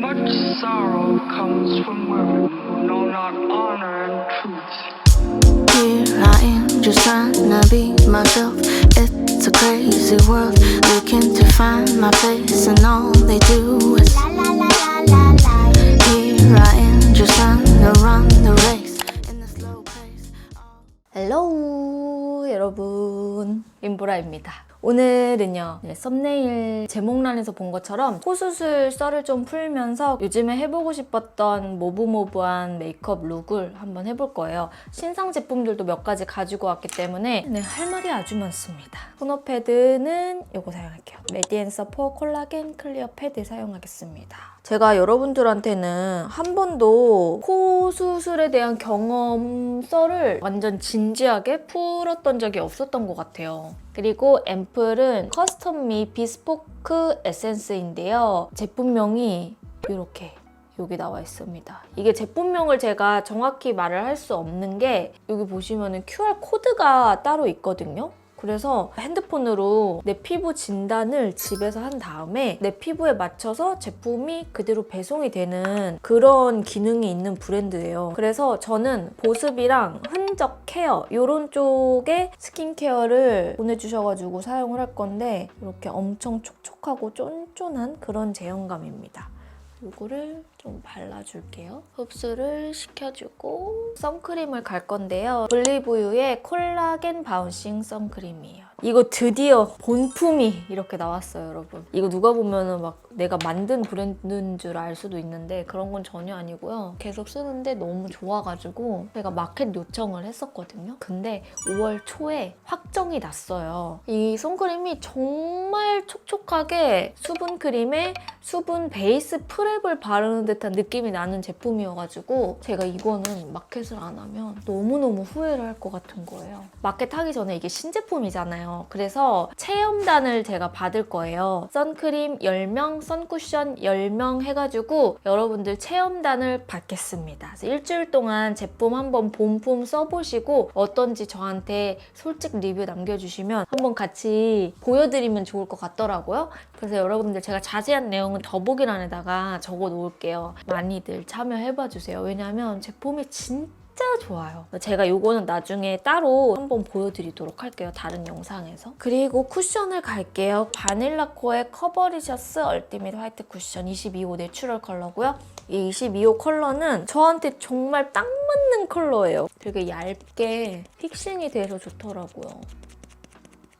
Much sorrow comes from women who know not honor and truth. Here I am, just trying to be myself. It's a crazy world, looking to find my place, and all they do is la la la la la la. Here I am, just trying to run the race in the slow pace. 헬로우 여러분, 임보라입니다. 오늘은요, 썸네일 제목란에서 본 것처럼 코수술 썰을 좀 풀면서 요즘에 해보고 싶었던 모브모브한 메이크업 룩을 한번 해볼 거예요. 신상 제품들도 몇 가지 가지고 왔기 때문에 할 말이 아주 많습니다. 토너 패드는 이거 사용할게요. 메디앤서포 콜라겐 클리어 패드 사용하겠습니다. 제가 여러분들한테는 한 번도 코 수술에 대한 경험 썰을 완전 진지하게 풀었던 적이 없었던 것 같아요. 그리고 앰플은 커스텀미 비스포크 에센스인데요. 제품명이 이렇게 여기 나와 있습니다. 이게 제품명을 제가 정확히 말을 할 수 없는 게 여기 보시면 QR 코드가 따로 있거든요. 그래서 핸드폰으로 내 피부 진단을 집에서 한 다음에 내 피부에 맞춰서 제품이 그대로 배송이 되는 그런 기능이 있는 브랜드예요. 그래서 저는 보습이랑 흔적 케어 이런 쪽의 스킨케어를 보내주셔가지고 사용을 할 건데 이렇게 엄청 촉촉하고 쫀쫀한 그런 제형감입니다. 이거를 좀 발라줄게요. 흡수를 시켜주고 선크림을 갈 건데요. 볼리브유의 콜라겐 바운싱 선크림이에요. 이거 드디어 본품이 이렇게 나왔어요, 여러분. 이거 누가 보면은 막 내가 만든 브랜드인 줄 알 수도 있는데 그런 건 전혀 아니고요. 계속 쓰는데 너무 좋아가지고 제가 마켓 요청을 했었거든요. 근데 5월 초에 확정이 났어요. 이 선크림이 정말 촉촉하게 수분 크림에 수분 베이스 프랩을 바르는 듯한 느낌이 나는 제품이어가지고 제가 이거는 마켓을 안 하면 너무너무 후회를 할 것 같은 거예요. 마켓 하기 전에 이게 신제품이잖아요. 그래서 체험단을 제가 받을 거예요. 선크림 10명, 선쿠션 10명 해가지고 여러분들 체험단을 받겠습니다. 그래서 일주일 동안 제품 한번 본품 써보시고 어떤지 저한테 솔직 리뷰 남겨주시면 한번 같이 보여드리면 좋을 것 같더라고요. 그래서 여러분들 제가 자세한 내용은 더보기란에다가 적어 놓을게요. 많이들 참여해봐주세요. 왜냐면 제품이 진짜 좋아요. 제가 이거는 나중에 따로 한번 보여드리도록 할게요. 다른 영상에서. 그리고 쿠션을 갈게요. 바닐라코의 커버리셔스 얼티밋 화이트 쿠션 22호 내추럴 컬러고요. 이 22호 컬러는 저한테 정말 딱 맞는 컬러예요. 되게 얇게 픽싱이 돼서 좋더라고요.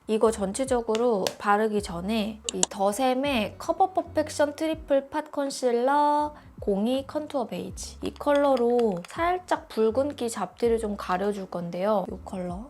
이거 전체적으로 바르기 전에 이 더샘의 커버 퍼펙션 트리플 팟 컨실러 02 컨투어 베이지 이 컬러로 살짝 붉은기 잡티를 좀 가려줄 건데요. 이 컬러.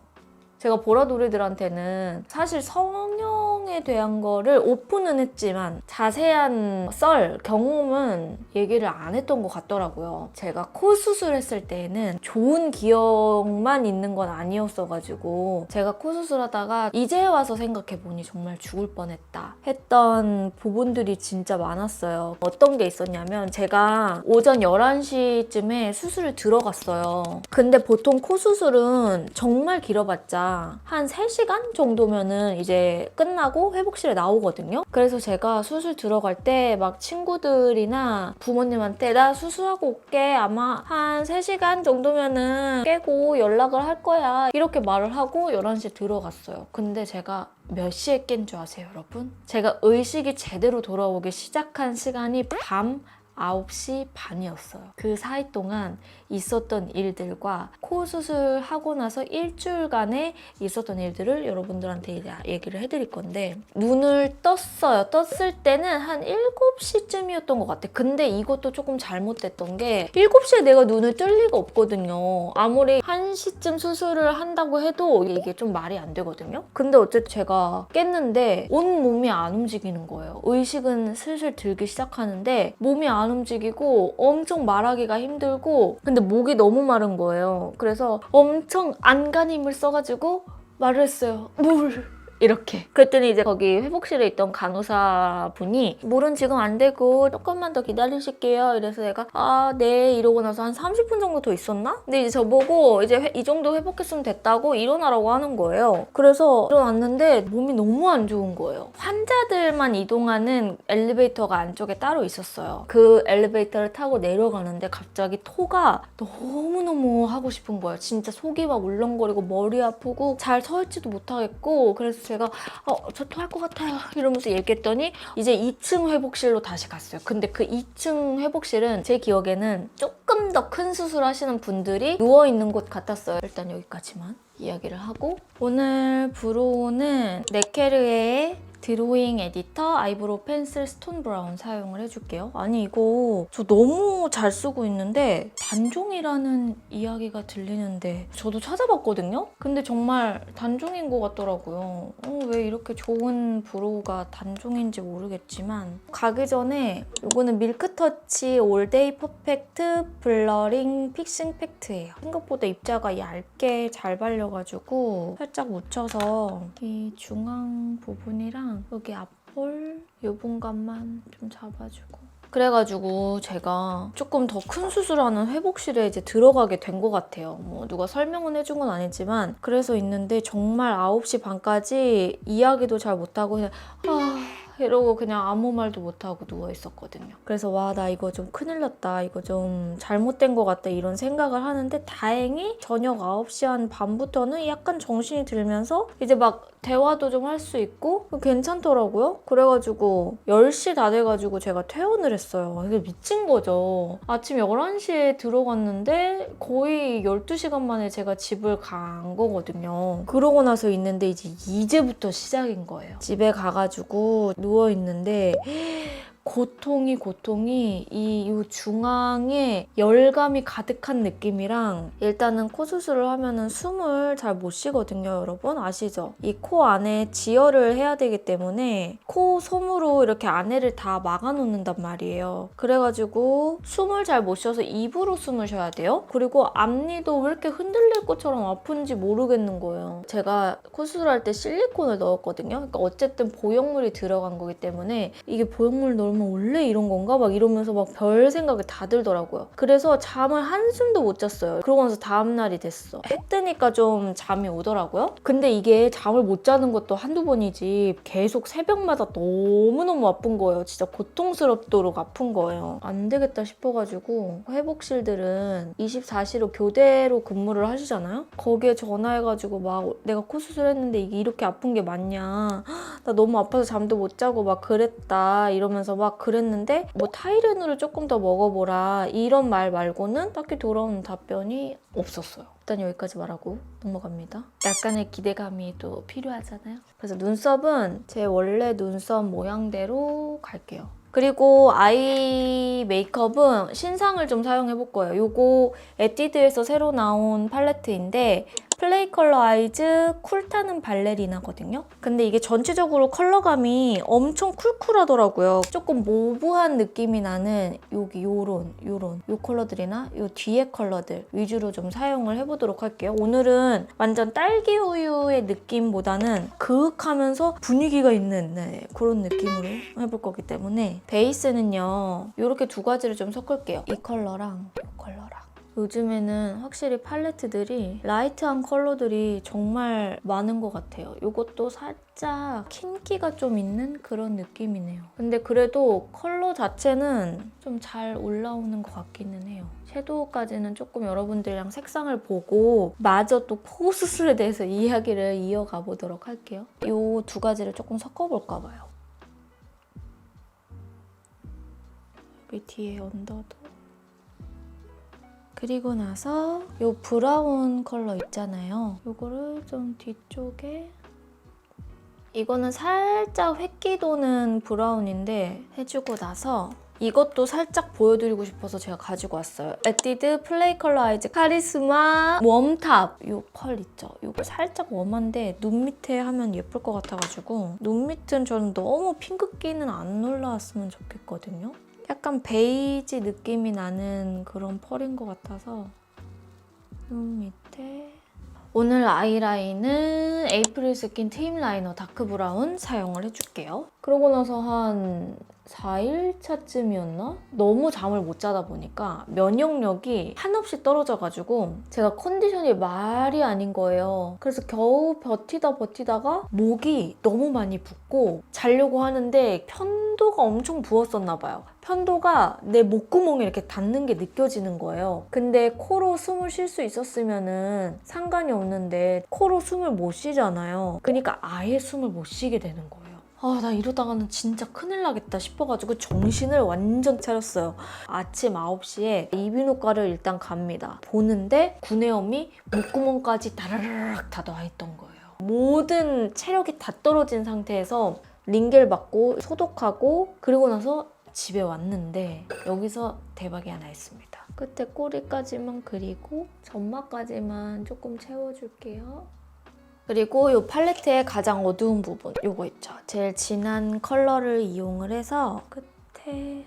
제가 보라돌이들한테는 사실 성형에 대한 거를 오픈은 했지만 자세한 썰, 경험은 얘기를 안 했던 것 같더라고요. 제가 코 수술했을 때는 좋은 기억만 있는 건 아니었어가지고 제가 코 수술하다가 이제 와서 생각해보니 정말 죽을 뻔했다 했던 부분들이 진짜 많았어요. 어떤 게 있었냐면 제가 오전 11시쯤에 수술을 들어갔어요. 근데 보통 코 수술은 정말 길어봤자 한 3시간 정도면은 이제 끝나고 회복실에 나오거든요. 그래서 제가 수술 들어갈 때 막 친구들이나 부모님한테 나 수술하고 올게. 아마 한 3시간 정도면은 깨고 연락을 할 거야. 이렇게 말을 하고 11시에 들어갔어요. 근데 제가 몇 시에 깬 줄 아세요, 여러분? 제가 의식이 제대로 돌아오기 시작한 시간이 밤 9시 반이었어요. 그 사이 동안 있었던 일들과 코 수술하고 나서 일주일간에 있었던 일들을 여러분들한테 이제 얘기를 해드릴 건데 눈을 떴어요. 떴을 때는 한 7시쯤이었던 것 같아. 근데 이것도 조금 잘못됐던 게 7시에 내가 눈을 뜰 리가 없거든요. 아무리 1시쯤 수술을 한다고 해도 이게 좀 말이 안 되거든요. 근데 어쨌든 제가 깼는데 온 몸이 안 움직이는 거예요. 의식은 슬슬 들기 시작하는데 몸이 안 움직이고 엄청 말하기가 힘들고 근데 목이 너무 마른 거예요. 그래서 엄청 안간힘을 써가지고 말을 했어요. 물 이렇게. 그랬더니 이제 거기 회복실에 있던 간호사분이 물은 지금 안 되고 조금만 더 기다리실게요. 이래서 내가 아, 네 이러고 나서 한 30분 정도 더 있었나? 근데 이제 저보고 이제 이 정도 회복했으면 됐다고 일어나라고 하는 거예요. 그래서 일어났는데 몸이 너무 안 좋은 거예요. 환자들만 이동하는 엘리베이터가 안쪽에 따로 있었어요. 그 엘리베이터를 타고 내려가는데 갑자기 토가 너무너무 하고 싶은 거예요. 진짜 속이 막 울렁거리고 머리 아프고 잘 서 있지도 못하겠고 그래서 제가 저 토할 것 같아요 이러면서 얘기했더니 이제 2층 회복실로 다시 갔어요. 근데 그 2층 회복실은 제 기억에는 조금 더 큰 수술하시는 분들이 누워있는 곳 같았어요. 일단 여기까지만 이야기를 하고 오늘 브로우는 네케르의 드로잉 에디터 아이브로우 펜슬 스톤 브라운 사용을 해줄게요. 아니 이거 저 너무 잘 쓰고 있는데 단종이라는 이야기가 들리는데 저도 찾아봤거든요? 근데 정말 단종인 것 같더라고요. 왜 이렇게 좋은 브로우가 단종인지 모르겠지만 가기 전에 이거는 밀크터치 올데이 퍼펙트 블러링 픽싱 팩트예요. 생각보다 입자가 얇게 잘 발려가지고 살짝 묻혀서 이 중앙 부분이랑 여기 앞볼 이 부분감만 좀 잡아주고 그래가지고 제가 조금 더 큰 수술하는 회복실에 이제 들어가게 된 것 같아요. 뭐 누가 설명은 해준 건 아니지만 그래서 있는데 정말 9시 반까지 이야기도 잘 못하고 그냥 이러고 그냥 아무 말도 못하고 누워있었거든요. 그래서 와, 나 이거 좀 큰일 났다. 이거 좀 잘못된 것 같다. 이런 생각을 하는데 다행히 저녁 9시 한 반부터는 약간 정신이 들면서 이제 막 대화도 좀 할 수 있고 괜찮더라고요. 그래가지고 10시 다 돼가지고 제가 퇴원을 했어요. 이게 미친 거죠. 아침 11시에 들어갔는데 거의 12시간 만에 제가 집을 간 거거든요. 그러고 나서 있는데 이제부터 시작인 거예요. 집에 가가지고 누워있는데 고통이 이 중앙에 열감이 가득한 느낌이랑 일단은 코 수술을 하면은 숨을 잘 못 쉬거든요, 여러분. 아시죠? 이 코 안에 지혈을 해야 되기 때문에 코 솜으로 이렇게 안에를 다 막아놓는단 말이에요. 그래가지고 숨을 잘 못 쉬어서 입으로 숨을 쉬어야 돼요. 그리고 앞니도 왜 이렇게 흔들릴 것처럼 아픈지 모르겠는 거예요. 제가 코 수술할 때 실리콘을 넣었거든요. 그러니까 어쨌든 보형물이 들어간 거기 때문에 이게 보형물 넣으면 원래 이런 건가? 막 이러면서 막 별 생각이 다 들더라고요. 그래서 잠을 한숨도 못 잤어요. 그러고 나서 다음날이 됐어. 해 뜨니까 좀 잠이 오더라고요. 근데 이게 잠을 못 자는 것도 한두 번이지 계속 새벽마다 너무너무 아픈 거예요. 진짜 고통스럽도록 아픈 거예요. 안 되겠다 싶어가지고 회복실들은 24시로 교대로 근무를 하시잖아요? 거기에 전화해가지고 막 내가 코 수술했는데 이게 이렇게 아픈 게 맞냐? 나 너무 아파서 잠도 못 자고 막 그랬다 이러면서 막 그랬는데 뭐 타이레놀을 조금 더 먹어보라 이런 말 말고는 딱히 돌아오는 답변이 없었어요. 일단 여기까지 말하고 넘어갑니다. 약간의 기대감이 또 필요하잖아요. 그래서 눈썹은 제 원래 눈썹 모양대로 갈게요. 그리고 아이 메이크업은 신상을 좀 사용해볼 거예요. 요거 에뛰드에서 새로 나온 팔레트인데 플레이 컬러 아이즈 쿨타는 발레리나거든요. 근데 이게 전체적으로 컬러감이 엄청 쿨쿨하더라고요. 조금 모브한 느낌이 나는 여기 요런 요 컬러들이나 요 뒤에 컬러들 위주로 좀 사용을 해보도록 할게요. 오늘은 완전 딸기 우유의 느낌보다는 그윽하면서 분위기가 있는 그런 느낌으로 해볼 거기 때문에 베이스는요. 이렇게 두 가지를 좀 섞을게요. 이 컬러랑 이 컬러랑. 요즘에는 확실히 팔레트들이 라이트한 컬러들이 정말 많은 것 같아요. 이것도 살짝 흰기가 좀 있는 그런 느낌이네요. 근데 그래도 컬러 자체는 좀 잘 올라오는 것 같기는 해요. 섀도우까지는 조금 여러분들이랑 색상을 보고 마저 또 코 수술에 대해서 이야기를 이어가 보도록 할게요. 이 두 가지를 조금 섞어볼까 봐요. 여기 뒤에 언더도 그리고 나서 이 브라운 컬러 있잖아요. 이거를 좀 뒤쪽에 이거는 살짝 획기 도는 브라운인데 해주고 나서 이것도 살짝 보여드리고 싶어서 제가 가지고 왔어요. 에뛰드 플레이 컬러 아이즈 카리스마 웜탑 이 펄 있죠? 이거 살짝 웜한데 눈 밑에 하면 예쁠 것 같아가지고 눈 밑은 저는 너무 핑크기는 안 올라왔으면 좋겠거든요. 약간 베이지 느낌이 나는 그런 펄인 것 같아서 눈 밑에 오늘 아이라인은 에이프릴 스킨 팁 라이너 다크 브라운 사용을 해줄게요. 그러고 나서 한 4일차쯤이었나? 너무 잠을 못 자다 보니까 면역력이 한없이 떨어져가지고 제가 컨디션이 말이 아닌 거예요. 그래서 겨우 버티다가 목이 너무 많이 붓고 자려고 하는데 편도가 엄청 부었었나 봐요. 편도가 내 목구멍에 이렇게 닿는 게 느껴지는 거예요. 근데 코로 숨을 쉴 수 있었으면은 상관이 없는데 코로 숨을 못 쉬잖아요. 그러니까 아예 숨을 못 쉬게 되는 거예요. 나 이러다가는 진짜 큰일 나겠다 싶어가지고 정신을 완전 차렸어요. 아침 9시에 이비인후과를 일단 갑니다. 보는데 구내염이 목구멍까지 다라락 다 나와있던 거예요. 모든 체력이 다 떨어진 상태에서 링겔 맞고 소독하고 그리고 나서 집에 왔는데 여기서 대박이 하나 있습니다. 끝에 꼬리까지만 그리고 점막까지만 조금 채워줄게요. 그리고 이 팔레트의 가장 어두운 부분 요거 있죠. 제일 진한 컬러를 이용을 해서 끝에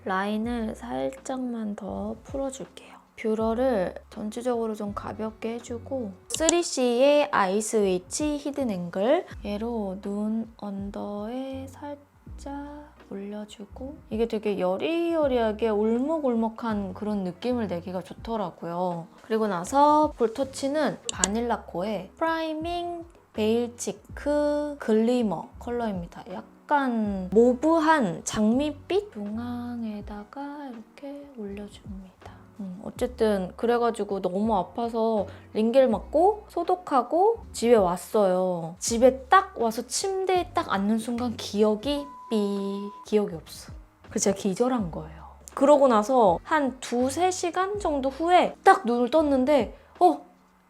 라인을 살짝만 더 풀어줄게요. 뷰러를 전체적으로 좀 가볍게 해주고 3CE의 아이스 위치 히든 앵글 얘로 눈 언더에 살짝 올려주고 이게 되게 여리여리하게 울먹울먹한 그런 느낌을 내기가 좋더라고요. 그리고 나서 볼터치는 바닐라코의 프라이밍 베일 치크 글리머 컬러입니다. 약간 모브한 장밋빛 중앙에다가 이렇게 올려줍니다. 어쨌든 그래가지고 너무 아파서 링겔 맞고 소독하고 집에 왔어요. 집에 딱 와서 침대에 딱 앉는 순간 기억이 없어. 그래서 제가 기절한 거예요. 그러고 나서 한 2-3시간 정도 후에 딱 눈을 떴는데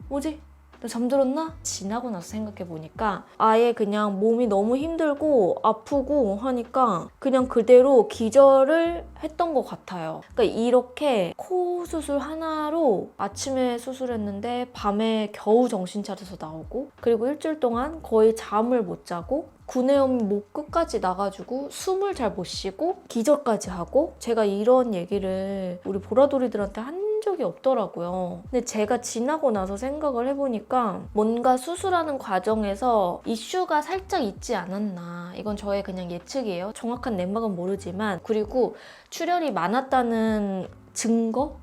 뭐지? 나 잠들었나? 지나고 나서 생각해보니까 아예 그냥 몸이 너무 힘들고 아프고 하니까 그냥 그대로 기절을 했던 것 같아요. 그러니까 이렇게 코 수술 하나로 아침에 수술했는데 밤에 겨우 정신 차려서 나오고 그리고 일주일 동안 거의 잠을 못 자고 구내염이 목 끝까지 나가지고 숨을 잘 못 쉬고 기절까지 하고 제가 이런 얘기를 우리 보라돌이들한테 한 적이 없더라고요. 근데 제가 지나고 나서 생각을 해보니까 뭔가 수술하는 과정에서 이슈가 살짝 있지 않았나. 이건 저의 그냥 예측이에요. 정확한 내막은 모르지만 그리고 출혈이 많았다는 증거?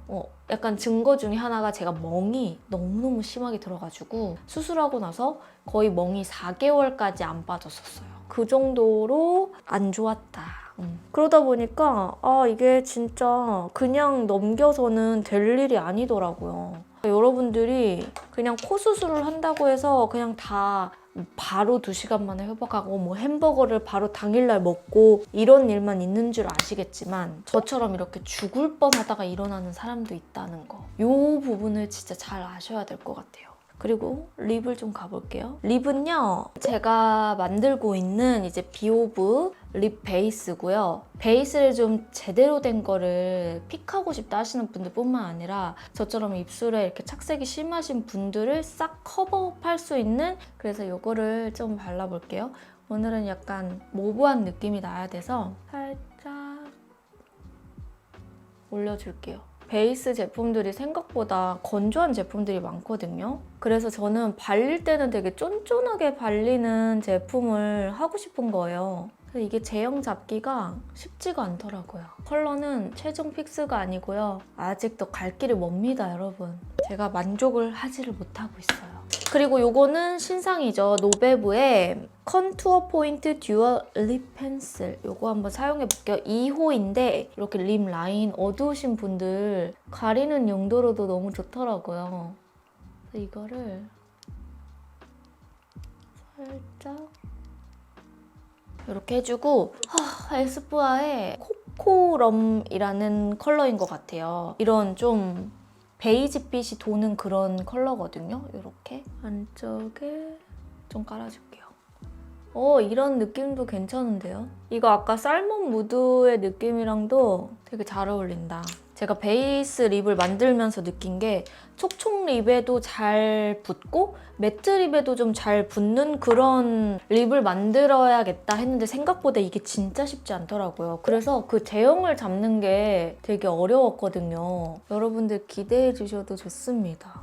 약간 증거 중에 하나가 제가 멍이 너무너무 심하게 들어가지고 수술하고 나서 거의 멍이 4개월까지 안 빠졌었어요. 그 정도로 안 좋았다. 그러다 보니까 이게 진짜 그냥 넘겨서는 될 일이 아니더라고요. 여러분들이 그냥 코 수술을 한다고 해서 그냥 다 바로 2시간 만에 회복하고 뭐 햄버거를 바로 당일날 먹고 이런 일만 있는 줄 아시겠지만 저처럼 이렇게 죽을 뻔하다가 일어나는 사람도 있다는 거. 이 부분을 진짜 잘 아셔야 될 것 같아요. 그리고 립을 좀 가볼게요. 립은요, 제가 만들고 있는 이제 비오브 립 베이스고요. 베이스를 좀 제대로 된 거를 픽하고 싶다 하시는 분들 뿐만 아니라 저처럼 입술에 이렇게 착색이 심하신 분들을 싹 커버할 수 있는, 그래서 이거를 좀 발라볼게요. 오늘은 약간 모브한 느낌이 나야 돼서 살짝 올려줄게요. 베이스 제품들이 생각보다 건조한 제품들이 많거든요. 그래서 저는 발릴 때는 되게 쫀쫀하게 발리는 제품을 하고 싶은 거예요. 그래서 이게 제형 잡기가 쉽지가 않더라고요. 컬러는 최종 픽스가 아니고요. 아직도 갈 길이 멉니다, 여러분. 제가 만족을 하지를 못하고 있어요. 그리고 이거는 신상이죠. 노베브의 컨투어 포인트 듀얼 립 펜슬. 이거 한번 사용해볼게요. 2호인데 이렇게 립 라인 어두우신 분들 가리는 용도로도 너무 좋더라고요. 그래서 이거를 살짝 이렇게 해주고 에스쁘아의 코코럼이라는 컬러인 것 같아요. 이런 좀 베이지빛이 도는 그런 컬러거든요. 이렇게 안쪽에 좀 깔아줄게요. 이런 느낌도 괜찮은데요? 이거 아까 살몬 무드의 느낌이랑도 되게 잘 어울린다. 제가 베이스 립을 만들면서 느낀 게 촉촉 립에도 잘 붙고 매트 립에도 좀 잘 붙는 그런 립을 만들어야겠다 했는데 생각보다 이게 진짜 쉽지 않더라고요. 그래서 그 제형을 잡는 게 되게 어려웠거든요. 여러분들 기대해 주셔도 좋습니다.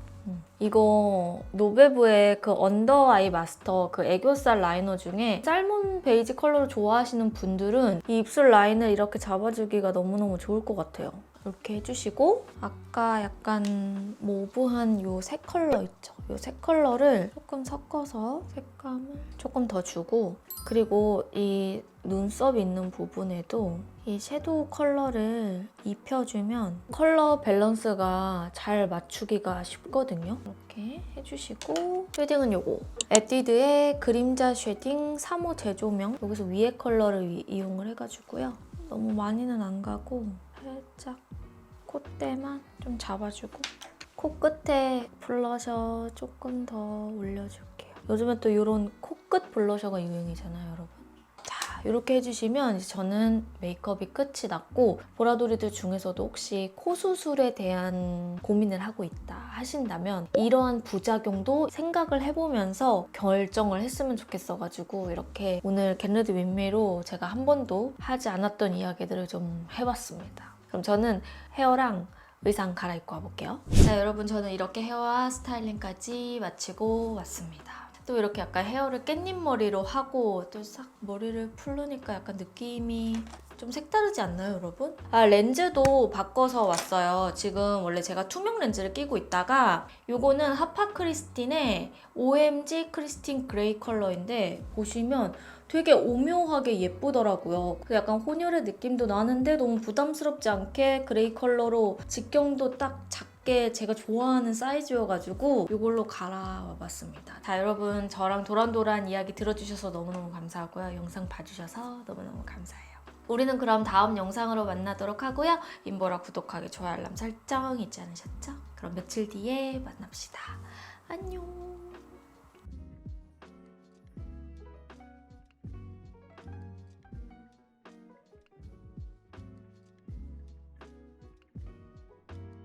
이거 노베브의 그 언더 아이 마스터 그 애교살 라이너 중에 살몬 베이지 컬러를 좋아하시는 분들은 이 입술 라인을 이렇게 잡아주기가 너무너무 좋을 것 같아요. 이렇게 해주시고 아까 약간 모브한 요 세 컬러 있죠? 요 세 컬러를 조금 섞어서 색감을 조금 더 주고 그리고 이 눈썹 있는 부분에도 이 섀도우 컬러를 입혀주면 컬러 밸런스가 잘 맞추기가 쉽거든요. 이렇게 해주시고 쉐딩은 요거 에뛰드의 그림자 쉐딩 3호 제조명 여기서 위에 컬러를 이용을 해가지고요. 너무 많이는 안 가고 살짝 콧대만 좀 잡아주고 코끝에 블러셔 조금 더 올려줄게요. 요즘에 또 이런 코끝 블러셔가 유행이잖아요, 여러분. 자, 이렇게 해주시면 이제 저는 메이크업이 끝이 났고 보라돌이들 중에서도 혹시 코 수술에 대한 고민을 하고 있다 하신다면 이러한 부작용도 생각을 해보면서 결정을 했으면 좋겠어가지고 이렇게 오늘 겟레디 윈미로 제가 한 번도 하지 않았던 이야기들을 좀 해봤습니다. 그럼 저는 헤어랑 의상 갈아입고 와볼게요. 자, 여러분 저는 이렇게 헤어와 스타일링까지 마치고 왔습니다. 또 이렇게 약간 헤어를 깻잎 머리로 하고 또 싹 머리를 풀르니까 약간 느낌이 좀 색다르지 않나요, 여러분? 아, 렌즈도 바꿔서 왔어요. 지금 원래 제가 투명 렌즈를 끼고 있다가 요거는 하파 크리스틴의 OMG 크리스틴 그레이 컬러인데 보시면 되게 오묘하게 예쁘더라고요. 약간 혼혈의 느낌도 나는데 너무 부담스럽지 않게 그레이 컬러로 직경도 딱 작게 제가 좋아하는 사이즈여가지고 이걸로 갈아와봤습니다. 자, 여러분 저랑 도란도란 이야기 들어주셔서 너무너무 감사하고요. 영상 봐주셔서 너무너무 감사해요. 우리는 그럼 다음 영상으로 만나도록 하고요. 인보라 구독하기, 좋아요, 알람 설정 잊지 않으셨죠? 그럼 며칠 뒤에 만납시다. 안녕.